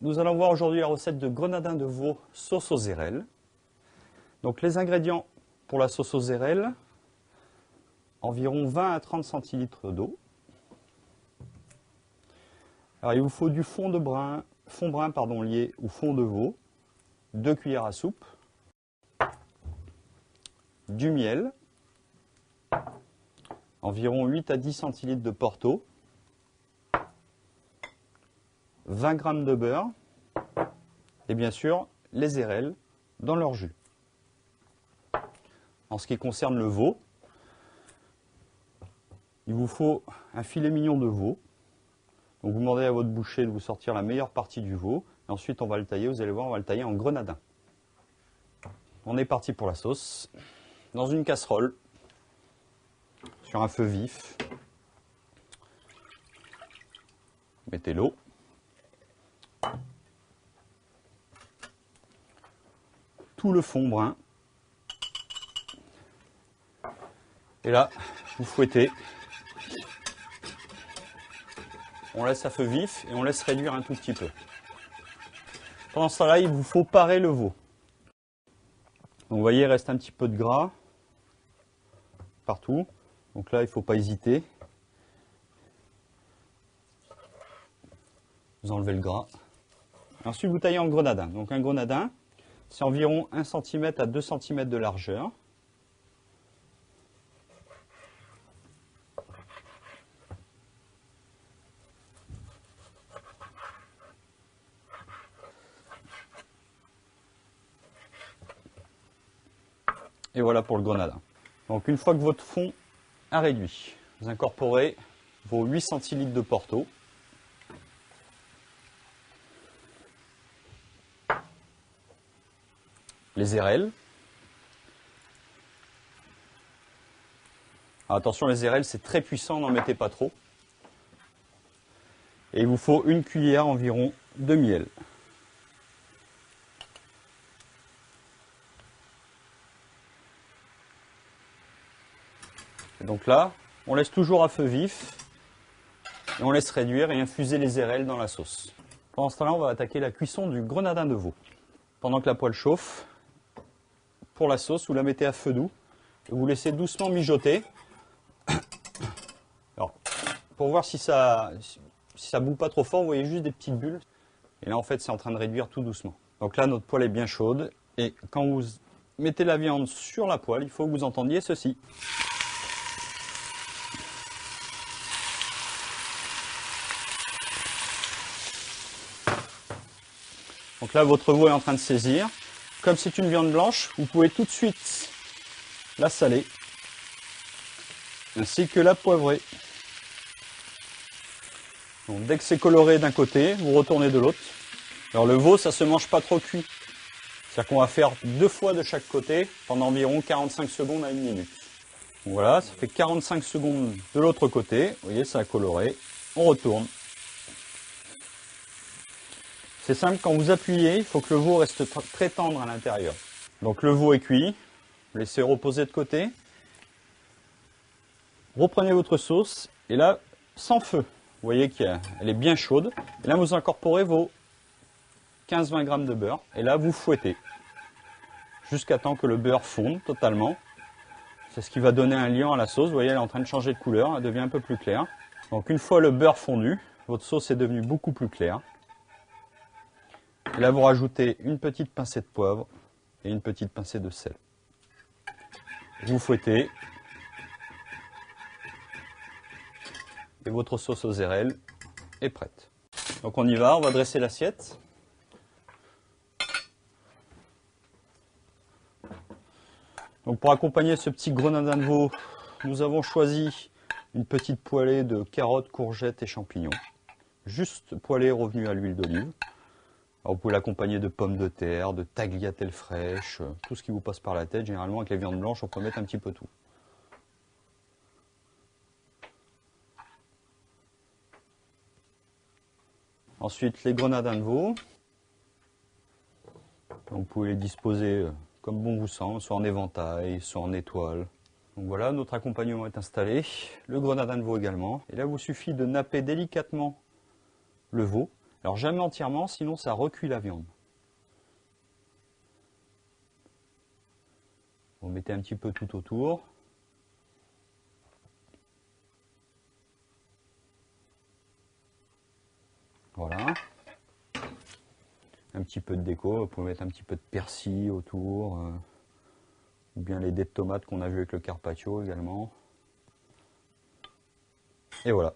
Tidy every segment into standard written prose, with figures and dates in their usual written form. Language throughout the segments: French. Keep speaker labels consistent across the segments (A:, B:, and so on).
A: Nous allons voir aujourd'hui la recette de grenadin de veau sauce aux érelles. Donc les ingrédients pour la sauce aux érelles, environ 20 à 30 centilitres d'eau. Alors il vous faut du fond brun lié au fond de veau, 2 cuillères à soupe, du miel, environ 8 à 10 centilitres de Porto, 20 g de beurre et bien sûr les érelles dans leur jus. En ce qui concerne le veau, il vous faut un filet mignon de veau. Donc vous demandez à votre boucher de vous sortir la meilleure partie du veau. Et ensuite on va le tailler, vous allez voir, on va le tailler en grenadin. On est parti pour la sauce. Dans une casserole, sur un feu vif, mettez l'eau. Tout le fond brun. Et là, vous fouettez. On laisse à feu vif et on laisse réduire un tout petit peu. Pendant ce temps-là, il vous faut parer le veau. Donc vous voyez, il reste un petit peu de gras partout. Donc là, il ne faut pas hésiter. Vous enlevez le gras. Ensuite, vous taillez en grenadin. Donc un grenadin, c'est environ 1 cm à 2 cm de largeur. Et voilà pour le grenadin. Donc une fois que votre fond a réduit, vous incorporez vos 8 centilitres de Porto. Les érelles. Alors attention, les érelles c'est très puissant, n'en mettez pas trop. Et il vous faut une cuillère environ de miel. Et donc là, on laisse toujours à feu vif et on laisse réduire et infuser les érelles dans la sauce. Pendant ce temps-là, on va attaquer la cuisson du grenadin de veau. Pendant que la poêle chauffe, pour la sauce, vous la mettez à feu doux et vous laissez doucement mijoter. Alors, pour voir si ça bout pas trop fort, vous voyez juste des petites bulles. Et là, en fait, c'est en train de réduire tout doucement. Donc là, notre poêle est bien chaude et quand vous mettez la viande sur la poêle, il faut que vous entendiez ceci. Donc là, votre veau est en train de saisir. Comme c'est une viande blanche, vous pouvez tout de suite la saler, ainsi que la poivrer. Donc, dès que c'est coloré d'un côté, vous retournez de l'autre. Alors le veau, ça ne se mange pas trop cuit. C'est-à-dire qu'on va faire 2 fois de chaque côté pendant environ 45 secondes à 1 minute. Donc voilà, ça fait 45 secondes de l'autre côté. Vous voyez, ça a coloré. On retourne. C'est simple, quand vous appuyez, il faut que le veau reste très tendre à l'intérieur. Donc le veau est cuit, laissez reposer de côté. Reprenez votre sauce et là, sans feu, vous voyez qu'elle est bien chaude. Et là, vous incorporez vos 15-20 g de beurre et là, vous fouettez jusqu'à temps que le beurre fonde totalement. C'est ce qui va donner un liant à la sauce. Vous voyez, elle est en train de changer de couleur, elle devient un peu plus claire. Donc une fois le beurre fondu, votre sauce est devenue beaucoup plus claire. Et là, vous rajoutez une petite pincée de poivre et une petite pincée de sel. Vous fouettez. Et votre sauce aux érelles est prête. Donc on y va, on va dresser l'assiette. Donc pour accompagner ce petit grenadin de veau, nous avons choisi une petite poêlée de carottes, courgettes et champignons. Juste poêlée revenue à l'huile d'olive. Alors vous pouvez l'accompagner de pommes de terre, de tagliatelles fraîches, tout ce qui vous passe par la tête. Généralement avec les viandes blanches, on peut mettre un petit peu tout. Ensuite les grenadins de veau. Donc, vous pouvez les disposer comme bon vous semble, soit en éventail, soit en étoile. Donc voilà, notre accompagnement est installé, le grenadin de veau également. Et là, il vous suffit de napper délicatement le veau Alors jamais entièrement, sinon ça recuit la viande. Vous mettez un petit peu tout autour. Voilà. Un petit peu de déco, vous pouvez mettre un petit peu de persil autour, ou bien les dés de tomates qu'on a vu avec le carpaccio également. Et voilà.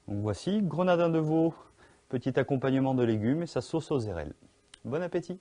A: Donc voici, grenadin de veau, petit accompagnement de légumes et sa sauce aux érelles. Bon appétit!